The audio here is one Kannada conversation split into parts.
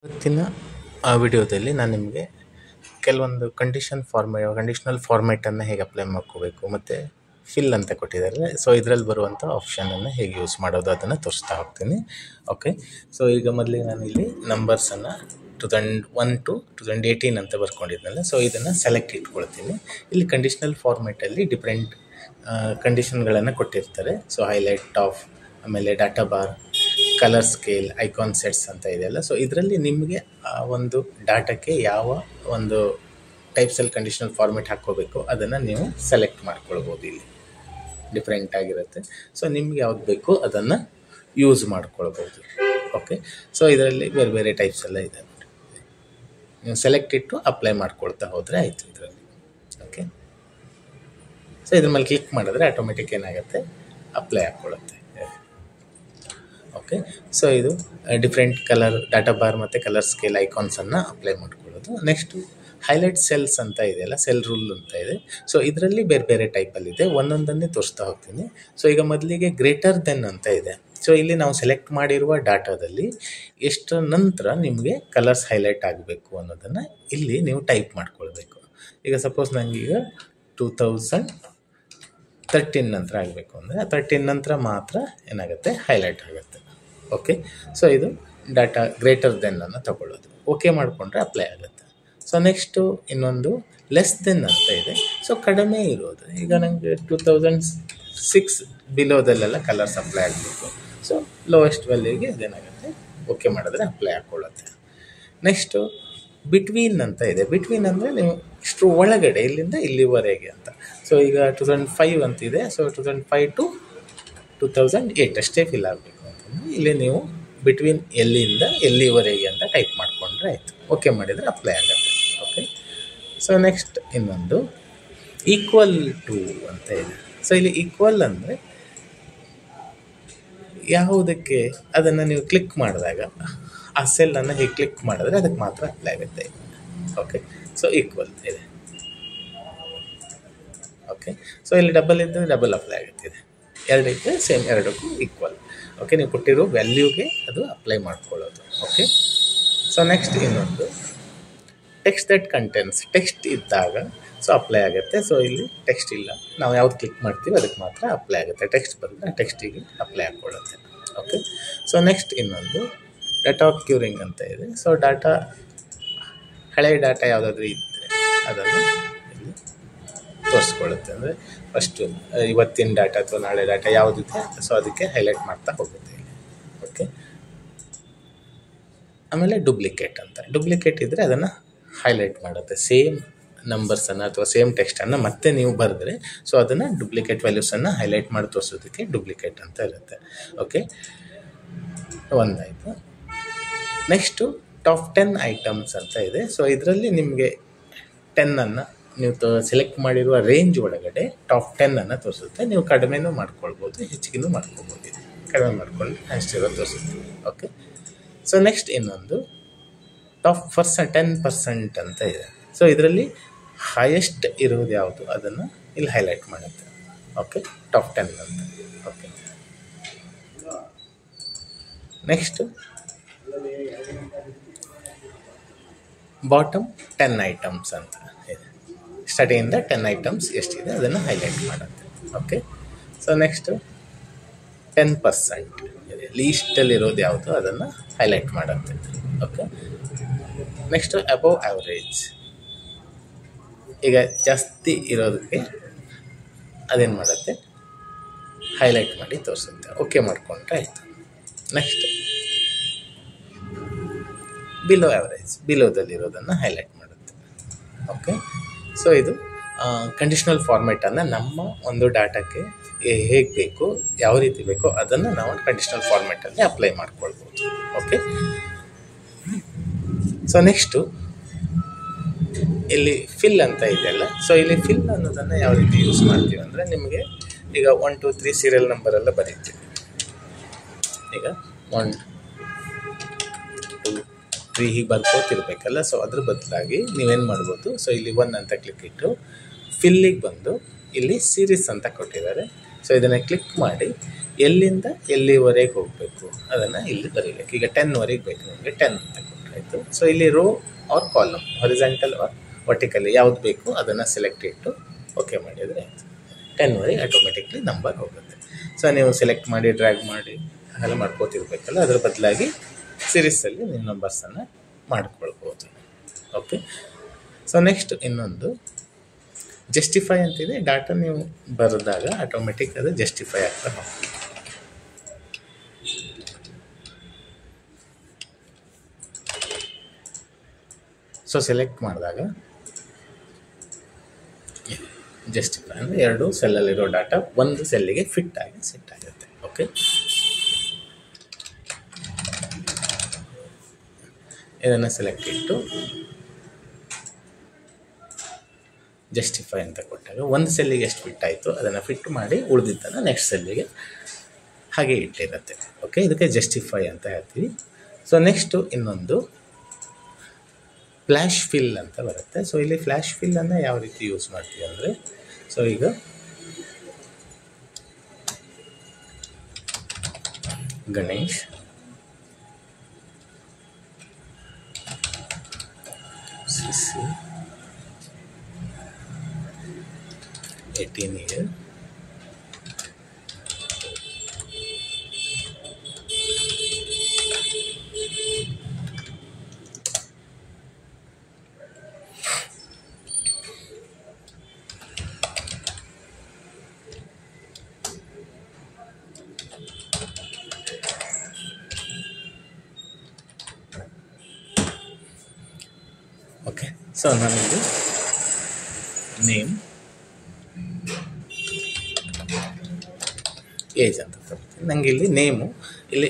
ಇವತ್ತಿನ ವಿಡಿಯೋದಲ್ಲಿ ನಾನು ನಿಮಗೆ ಕೆಲವೊಂದು ಕಂಡೀಷನಲ್ ಫಾರ್ಮ್ಯಾಟನ್ನು ಹೇಗೆ ಅಪ್ಲೈ ಮಾಡ್ಕೋಬೇಕು ಮತ್ತು ಫಿಲ್ ಅಂತ ಕೊಟ್ಟಿದ್ದಾರೆ. ಸೊ ಇದರಲ್ಲಿ ಬರುವಂಥ ಆಪ್ಷನನ್ನು ಹೇಗೆ ಯೂಸ್ ಮಾಡೋದು ಅದನ್ನು ತೋರಿಸ್ತಾ ಹೋಗ್ತೀನಿ. ಓಕೆ, ಸೊ ಈಗ ಮೊದಲಿಗೆ ನಾನು ಇಲ್ಲಿ ನಂಬರ್ಸನ್ನು 2001 to 2018 ಅಂತ ಬರ್ಕೊಂಡಿದ್ನಲ್ಲ, ಸೊ ಇದನ್ನು ಸೆಲೆಕ್ಟ್ ಇಟ್ಕೊಳ್ತೀನಿ. ಇಲ್ಲಿ ಕಂಡೀಷನಲ್ ಫಾರ್ಮ್ಯಾಟಲ್ಲಿ ಡಿಫ್ರೆಂಟ್ ಕಂಡೀಷನ್ಗಳನ್ನು ಕೊಟ್ಟಿರ್ತಾರೆ. ಸೊ ಹೈಲೈಟ್ ಆಫ್, ಆಮೇಲೆ data bar, colour scale, icon sets ಅಂತ ಇದೆಯಲ್ಲ. ಸೊ ಇದರಲ್ಲಿ ನಿಮಗೆ ಒಂದು ಡಾಟಾಕ್ಕೆ ಯಾವ ಒಂದು ಟೈಪ್ಸಲ್ಲಿ ಕಂಡೀಷನಲ್ ಫಾರ್ಮೆಟ್ ಹಾಕ್ಕೋಬೇಕು ಅದನ್ನು ನೀವು ಸೆಲೆಕ್ಟ್ ಮಾಡ್ಕೊಳ್ಬೋದು. ಇಲ್ಲಿ ಡಿಫ್ರೆಂಟ್ ಆಗಿರುತ್ತೆ. ಸೊ ನಿಮ್ಗೆ ಯಾವ್ದು ಬೇಕು ಅದನ್ನು ಯೂಸ್ ಮಾಡ್ಕೊಳ್ಬೋದು. ಓಕೆ, ಸೊ ಇದರಲ್ಲಿ ಬೇರೆ ಬೇರೆ ಟೈಪ್ಸ್ ಎಲ್ಲ ಇದೆ. ನೀವು ಸೆಲೆಕ್ಟ್ ಇಟ್ಟು ಅಪ್ಲೈ ಮಾಡ್ಕೊಳ್ತಾ ಹೋದರೆ ಆಯಿತು ಇದರಲ್ಲಿ. ಓಕೆ, ಸೊ ಇದ್ರ ಮೇಲೆ ಕ್ಲಿಕ್ ಮಾಡಿದ್ರೆ ಆಟೋಮೆಟಿಕ್ ಏನಾಗುತ್ತೆ, ಅಪ್ಲೈ ಹಾಕ್ಕೊಳ್ಳುತ್ತೆ. ಓಕೆ, ಸೊ ಇದು ಡಿಫ್ರೆಂಟ್ ಕಲರ್ ಡಾಟಾ ಬಾರ್ ಮತ್ತು ಕಲರ್ ಸ್ಕೇಲ್ ಐಕಾನ್ಸನ್ನು ಅಪ್ಲೈ ಮಾಡ್ಕೊಳ್ಳೋದು. ನೆಕ್ಸ್ಟು ಹೈಲೈಟ್ ಸೆಲ್ಸ್ ಅಂತ ಇದೆಯಲ್ಲ, ಸೆಲ್ ರೂಲ್ ಅಂತ ಇದೆ. ಸೊ ಇದರಲ್ಲಿ ಬೇರೆ ಬೇರೆ ಟೈಪಲ್ಲಿದೆ, ಒಂದೊಂದನ್ನೇ ತೋರಿಸ್ತಾ ಹೋಗ್ತೀನಿ. ಸೊ ಈಗ ಮೊದಲಿಗೆ ಗ್ರೇಟರ್ ದೆನ್ ಅಂತ ಇದೆ. ಸೊ ಇಲ್ಲಿ ನಾವು ಸೆಲೆಕ್ಟ್ ಮಾಡಿರುವ ಡಾಟಾದಲ್ಲಿ ಎಷ್ಟರ ನಂತರ ನಿಮಗೆ ಕಲರ್ಸ್ ಹೈಲೈಟ್ ಆಗಬೇಕು ಅನ್ನೋದನ್ನು ಇಲ್ಲಿ ನೀವು ಟೈಪ್ ಮಾಡ್ಕೊಳ್ಬೇಕು. ಈಗ ಸಪೋಸ್ ನನಗೀಗ 2013 ನಂತರ ಆಗಬೇಕು ಅಂದರೆ 13 ನಂತರ ಮಾತ್ರ ಏನಾಗುತ್ತೆ, ಹೈಲೈಟ್ ಆಗುತ್ತೆ. ಓಕೆ, ಸೊ ಇದು ಡಾಟಾ ಗ್ರೇಟರ್ ದೆನ್ ಅನ್ನು ತಗೊಳ್ಳೋದು. ಓಕೆ ಮಾಡಿಕೊಂಡ್ರೆ ಅಪ್ಲೈ ಆಗುತ್ತೆ. ಸೊ ನೆಕ್ಸ್ಟು ಇನ್ನೊಂದು ಲೆಸ್ ದೆನ್ ಅಂತ ಇದೆ. ಸೊ ಕಡಿಮೆ ಇರೋದು, ಈಗ ನನಗೆ 2006 ಬಿಲೋದಲ್ಲೆಲ್ಲ ಕಲರ್ಸ್ ಅಪ್ಲೈ ಆಗಬೇಕು. ಸೊ ಲೋಯೆಸ್ಟ್ ವ್ಯಾಲ್ಯೂಗೆ ಇದೇನಾಗುತ್ತೆ, ಓಕೆ ಮಾಡಿದ್ರೆ ಅಪ್ಲೈ ಹಾಕ್ಕೊಳ್ಳುತ್ತೆ. ನೆಕ್ಸ್ಟು ಬಿಟ್ವೀನ್ ಅಂತ ಇದೆ. ಬಿಟ್ವೀನ್ ಅಂದರೆ ನೀವು ಇಷ್ಟರ ಒಳಗಡೆ ಇಲ್ಲಿಂದ ಇಲ್ಲಿವರೆಗೆ ಅಂತ. ಸೊ ಈಗ 2005 ಅಂತಿದೆ. ಸೊ 2005 to 2008 ಅಷ್ಟೇ ಫಿಲ್ ಆಗಬೇಕು ಅಂತಂದರೆ ಇಲ್ಲಿ ನೀವು ಬಿಟ್ವೀನ್ ಎಲ್ಲಿಂದ ಎಲ್ಲಿವರೆಗೆ ಅಂತ ಟೈಪ್ ಮಾಡಿಕೊಂಡ್ರೆ ಆಯಿತು. ಓಕೆ ಮಾಡಿದರೆ ಅಪ್ಲೈ ಆಗುತ್ತೆ. ಓಕೆ, ಸೊ ನೆಕ್ಸ್ಟ್ ಇನ್ನೊಂದು ಈಕ್ವಲ್ ಟು ಅಂತ ಇದೆ. ಸೊ ಇಲ್ಲಿ ಈಕ್ವಲ್ ಅಂದರೆ ಯಾವುದಕ್ಕೆ, ಅದನ್ನು ನೀವು ಕ್ಲಿಕ್ ಮಾಡಿದಾಗ ಆ ಸೆಲ್ಲನ್ನು ಹೀಗೆ ಕ್ಲಿಕ್ ಮಾಡಿದ್ರೆ ಅದಕ್ಕೆ ಮಾತ್ರ ಅಪ್ಲೈ ಆಗುತ್ತೆ. ಓಕೆ, ಸೊ ಈಕ್ವಲ್ ಇದೆ. ಓಕೆ, ಸೊ ಇಲ್ಲಿ ಡಬಲ್ ಇದ್ದರೆ ಡಬಲ್ ಅಪ್ಲೈ ಆಗುತ್ತಿದೆ, ಎರಡಿದ್ದರೆ ಸೇಮ್, ಎರಡಕ್ಕೂ ಈಕ್ವಲ್. ಓಕೆ, ನೀವು ಕೊಟ್ಟಿರೋ ವ್ಯಾಲ್ಯೂಗೆ ಅದು ಅಪ್ಲೈ ಮಾಡ್ಕೊಳ್ಳೋದು. ಓಕೆ, ಸೊ ನೆಕ್ಸ್ಟ್ ಇನ್ನೊಂದು ಟೆಕ್ಸ್ಟ್ ದಟ್ ಕಂಟೆಂಟ್ಸ್, ಟೆಕ್ಸ್ಟ್ ಇದ್ದಾಗ ಸೊ ಅಪ್ಲೈ ಆಗುತ್ತೆ. ಸೊ ಇಲ್ಲಿ ಟೆಕ್ಸ್ಟ್ ಇಲ್ಲ, ನಾವು ಯಾವ್ದು ಕ್ಲಿಕ್ ಮಾಡ್ತೀವಿ ಅದಕ್ಕೆ ಮಾತ್ರ ಅಪ್ಲೈ ಆಗುತ್ತೆ. ಟೆಕ್ಸ್ಟ್ ಬಂದರೆ ಟೆಕ್ಸ್ಟಿಗೆ ಅಪ್ಲೈ ಹಾಕ್ಕೊಳ್ಳುತ್ತೆ. ಓಕೆ, ಸೊ ನೆಕ್ಸ್ಟ್ ಇನ್ನೊಂದು ಡಾಟಾ ಕ್ಯೂರಿಂಗ್ ಅಂತ ಇದೆ. ಸೊ ಡಾಟಾ, ಹಳೆ ಡಾಟಾ ಯಾವುದಾದ್ರೂ ಇದ್ದರೆ ಅದನ್ನು ಇಲ್ಲಿ ತೋರಿಸ್ಕೊಳ್ಳುತ್ತೆ. ಅಂದರೆ ಫಸ್ಟು ಇವತ್ತಿನ ಡಾಟಾ ಅಥವಾ ನಾಳೆ ಡಾಟಾ ಯಾವುದಿದೆ ಸೊ ಅದಕ್ಕೆ ಹೈಲೈಟ್ ಮಾಡ್ತಾ ಹೋಗುತ್ತೆ ಇಲ್ಲಿ. ಓಕೆ, ಆಮೇಲೆ ಡುಪ್ಲಿಕೇಟ್ ಅಂತ, ಡುಪ್ಲಿಕೇಟ್ ಇದ್ದರೆ ಅದನ್ನು ಹೈಲೈಟ್ ಮಾಡುತ್ತೆ. ಸೇಮ್ ನಂಬರ್ಸನ್ನು ಅಥವಾ ಸೇಮ್ ಟೆಕ್ಸ್ಟನ್ನು ಮತ್ತೆ ನೀವು ಬರೆದ್ರೆ ಸೊ ಅದನ್ನು ಡುಪ್ಲಿಕೇಟ್ ವ್ಯಾಲ್ಯೂಸನ್ನು ಹೈಲೈಟ್ ಮಾಡಿ ತೋರಿಸೋದಕ್ಕೆ ಡುಪ್ಲಿಕೇಟ್ ಅಂತ ಇರುತ್ತೆ. ಓಕೆ, ಒಂದಾಯಿತು. ನೆಕ್ಸ್ಟು ಟಾಪ್ 10 ಐಟಮ್ಸ್ ಅಂತ ಇದೆ. ಸೊ ಇದರಲ್ಲಿ ನಿಮಗೆ 10ಅನ್ನು ನೀವು ಸೆಲೆಕ್ಟ್ ಮಾಡಿರುವ ರೇಂಜ್ ಒಳಗಡೆ ಟಾಪ್ 10ಅನ್ನು ತೋರಿಸುತ್ತೆ. ನೀವು ಕಡಿಮೆನೂ ಮಾಡ್ಕೊಳ್ಬೋದು, ಹೆಚ್ಚಿಗೆನೂ ಮಾಡ್ಕೊಬೋದು. ಕಡಿಮೆ ಮಾಡ್ಕೊಂಡು ಅಷ್ಟಿರೋ ತೋರಿಸುತ್ತೆ. ಓಕೆ, ಸೊ ನೆಕ್ಸ್ಟ್ ಇನ್ನೊಂದು ಟಾಪ್ 10% ಅಂತ ಇದೆ. ಸೊ ಇದರಲ್ಲಿ ಹೈಯೆಸ್ಟ್ ಇರೋದು ಯಾವುದು ಅದನ್ನು ಇಲ್ಲಿ ಹೈಲೈಟ್ ಮಾಡುತ್ತೆ. ಓಕೆ, ಟಾಪ್ 10 ಅಂತ. ಓಕೆ, ನೆಕ್ಸ್ಟು ಬಾಟಮ್ 10 ಐಟಮ್ಸ್ ಅಂತ ಇದೆ. ಸ್ಟಾರ್ಟಿಂಗಿಂದ 10 ಐಟಮ್ಸ್ ಎಷ್ಟಿದೆ ಅದನ್ನು ಹೈಲೈಟ್ ಮಾಡುತ್ತೆ. ಓಕೆ, ಸೊ ನೆಕ್ಸ್ಟು 10% ಇದೆ, ಲೀಸ್ಟಲ್ಲಿರೋದು ಯಾವುದು ಅದನ್ನು ಹೈಲೈಟ್ ಮಾಡುತ್ತೆ. ಓಕೆ, ನೆಕ್ಸ್ಟು ಅಬೌವ್ ಆ್ಯಾವ್ರೇಜ್, ಈಗ ಜಾಸ್ತಿ ಇರೋದಕ್ಕೆ ಅದೇನು ಮಾಡುತ್ತೆ, ಹೈಲೈಟ್ ಮಾಡಿ ತೋರಿಸುತ್ತೆ. ಓಕೆ ಮಾಡಿಕೊಂಡ್ರೆ ಆಯಿತು. ನೆಕ್ಸ್ಟ್ ಬಿಲೋ ಆ್ಯಾವ್ರೇಜ್, ಬಿಲೋದಲ್ಲಿರೋದನ್ನು ಹೈಲೈಟ್ ಮಾಡುತ್ತೆ. ಓಕೆ, ಸೊ ಇದು ಕಂಡೀಷನಲ್ ಫಾರ್ಮೆಟನ್ನು ನಮ್ಮ ಒಂದು ಡಾಟಾಕ್ಕೆ ಹೇಗೆ ಬೇಕು, ಯಾವ ರೀತಿ ಬೇಕೋ ಅದನ್ನು ನಾವು ಕಂಡೀಷನಲ್ ಫಾರ್ಮೆಟಲ್ಲಿ ಅಪ್ಲೈ ಮಾಡ್ಕೊಳ್ಬೋದು. ಓಕೆ, ಸೊ ನೆಕ್ಸ್ಟು ಇಲ್ಲಿ ಫಿಲ್ ಅಂತ ಇದೆಯಲ್ಲ. ಸೊ ಇಲ್ಲಿ ಫಿಲ್ ಅನ್ನೋದನ್ನು ಯಾವ ರೀತಿ ಯೂಸ್ ಮಾಡ್ತೀವಿ ಅಂದರೆ, ನಿಮಗೆ ಈಗ 1 2 3 ಸೀರಿಯಲ್ ನಂಬರೆಲ್ಲ ಬರೀತೀವಿ. ಈಗ 1 2 3 ಹೀಗೆ ಬರ್ಕೋತಿರ್ಬೇಕಲ್ಲ. ಸೊ ಅದ್ರ ಬದಲಾಗಿ ನೀವೇನು ಮಾಡ್ಬೋದು, ಸೊ ಇಲ್ಲಿ 1 ಅಂತ ಕ್ಲಿಕ್ ಇಟ್ಟು ಫಿಲ್ಲಿಗೆ ಬಂದು ಇಲ್ಲಿ ಸೀರೀಸ್ ಅಂತ ಕೊಟ್ಟಿದ್ದಾರೆ. ಸೊ ಇದನ್ನು ಕ್ಲಿಕ್ ಮಾಡಿ ಎಲ್ಲಿಂದ ಎಲ್ಲಿವರೆಗೆ ಹೋಗಬೇಕು ಅದನ್ನು ಇಲ್ಲಿ ಬರೀಬೇಕು. ಈಗ 10ವರೆಗೆ ಬೇಕು ನಿಮಗೆ, 10 ಅಂತ ಕೊಟ್ಟರೆ ಆಯಿತು. ಸೊ ಇಲ್ಲಿ row or column, horizontal or vertically ಯಾವ್ದು ಬೇಕು ಅದನ್ನು ಸೆಲೆಕ್ಟ್ ಇಟ್ಟು ಓಕೆ ಮಾಡಿದರೆ ಆಯಿತು. 10 ಆಟೋಮೆಟಿಕ್ಲಿ ನಂಬರ್ ಹೋಗುತ್ತೆ. ಸೊ ನೀವು ಸೆಲೆಕ್ಟ್ ಮಾಡಿ ಡ್ರ್ಯಾಗ್ ಮಾಡಿ ಹಾಗೆಲ್ಲ ಮಾಡ್ಕೋತಿರ್ಬೇಕಲ್ಲ, ಅದ್ರ ಬದಲಾಗಿ ಸೀರೀಸಲ್ಲಿ ನೀವು ನಂಬರ್ಸನ್ನು ಮಾಡ್ಕೊಳ್ಬೋದು. ಓಕೆ. ಸೊ ನೆಕ್ಸ್ಟ್ ಇನ್ನೊಂದು ಜಸ್ಟಿಫೈ ಅಂತಿದೆ. ಡಾಟಾ ನೀವು ಬರೆದಾಗ ಆಟೋಮೆಟಿಕ್ ಅದು ಜಸ್ಟಿಫೈ ಆಗ್ತಾ ಹೋಗ್ತದೆ. ಸೊ ಸೆಲೆಕ್ಟ್ ಮಾಡಿದಾಗ ಜಸ್ಟಿಫೈ ಅಂದರೆ 2 ಸೆಲ್ಲಲ್ಲಿರೋ ಡಾಟಾ ಒಂದು ಸೆಲ್ಲಿಗೆ ಫಿಟ್ ಆಗಿ ಸೆಟ್ ಆಗುತ್ತೆ. ಓಕೆ. ಇದನ್ನು ಸೆಲೆಕ್ಟ್ ಇಟ್ಟು ಜಸ್ಟಿಫೈ ಅಂತ ಕೊಟ್ಟಾಗ ಒಂದು ಸೆಲ್ಲಿಗೆ ಎಷ್ಟು ಫಿಟ್ ಆಯಿತು ಅದನ್ನು ಫಿಟ್ ಮಾಡಿ ಉಳಿದಿದ್ದನ್ನು ನೆಕ್ಸ್ಟ್ ಸೆಲ್ಲಿಗೆ ಹಾಗೆ ಇಟ್ಟಿರುತ್ತೆ. ಓಕೆ. ಇದಕ್ಕೆ ಜಸ್ಟಿಫೈ ಅಂತ ಹೇಳ್ತೀವಿ. ಸೊ ನೆಕ್ಸ್ಟು ಇನ್ನೊಂದು ಫ್ಲ್ಯಾಶ್ ಫಿಲ್ ಅಂತ ಬರುತ್ತೆ. ಸೊ ಇಲ್ಲಿ ಫ್ಲ್ಯಾಶ್ ಫಿಲ್ಲನ್ನು ಯಾವ ರೀತಿ ಯೂಸ್ ಮಾಡ್ತೀವಿ ಅಂದರೆ, ಸೊ ಈಗ Ganesh CC 18 years, okay. So ನನಗೆ ನೇಮ್ ಏಜ್ ಅಂತ ತರ್ತೀನಿ. ನನಗೆ ಇಲ್ಲಿ ನೇಮು ಇಲ್ಲಿ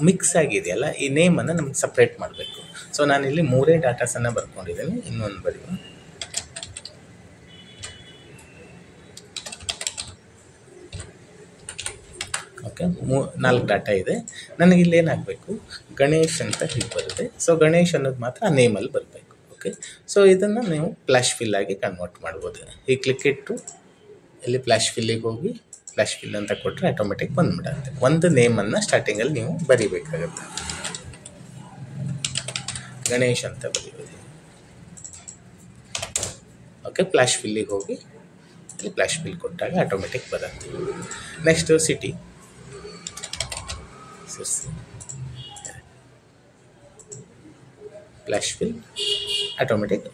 ಮಿಕ್ಸ್ ಆಗಿದೆಯಲ್ಲ, ಈ ನೇಮನ್ನು ನಮ್ಗೆ ಸಪ್ರೇಟ್ ಮಾಡಬೇಕು. ಸೊ ನಾನಿಲ್ಲಿ 3 ಡಾಟಾಸನ್ನು ಬರ್ಕೊಂಡಿದ್ದೀನಿ. ಇನ್ನೊಂದು ಬರೆಯುವ. ಓಕೆ. 4 ಡಾಟಾ ಇದೆ. ನನಗಿಲ್ಲಿ ಏನಾಗಬೇಕು, ಗಣೇಶ್ ಅಂತ ಹೀಗೆ ಬರುತ್ತೆ. ಸೊ ಗಣೇಶ್ ಅನ್ನೋದು ಮಾತ್ರ ಆ ನೇಮಲ್ಲಿ ಬರಬೇಕು. ಓಕೆ. ಸೊ ಇದನ್ನು ನೀವು ಫ್ಲ್ಯಾಶ್ ಫಿಲ್ ಆಗಿ ಕನ್ವರ್ಟ್ ಮಾಡ್ಬೋದು. ಈ ಕ್ಲಿಕ್ ಇಟ್ಟು ಇಲ್ಲಿ ಫ್ಲ್ಯಾಶ್ ಫಿಲ್ಲಿಗೆ ಹೋಗಿ ಫ್ಲ್ಯಾಶ್ ಫಿಲ್ ಅಂತ ಕೊಟ್ಟರೆ ಆಟೋಮೆಟಿಕ್ ಬಂದ್ಬಿಡುತ್ತೆ. ಒಂದು ನೇಮನ್ನು ಸ್ಟಾರ್ಟಿಂಗಲ್ಲಿ ನೀವು ಬರಿಬೇಕಾಗುತ್ತೆ. ಗಣೇಶ್ ಅಂತ ಬರೀಬೋದು. ಓಕೆ. ಫ್ಲ್ಯಾಶ್ ಫಿಲ್ಲಿಗೆ ಹೋಗಿ ಇಲ್ಲಿ ಫ್ಲ್ಯಾಶ್ ಫಿಲ್ ಕೊಟ್ಟಾಗ ಆಟೋಮೆಟಿಕ್ ಬರುತ್ತೆ. Next city flash fill automatic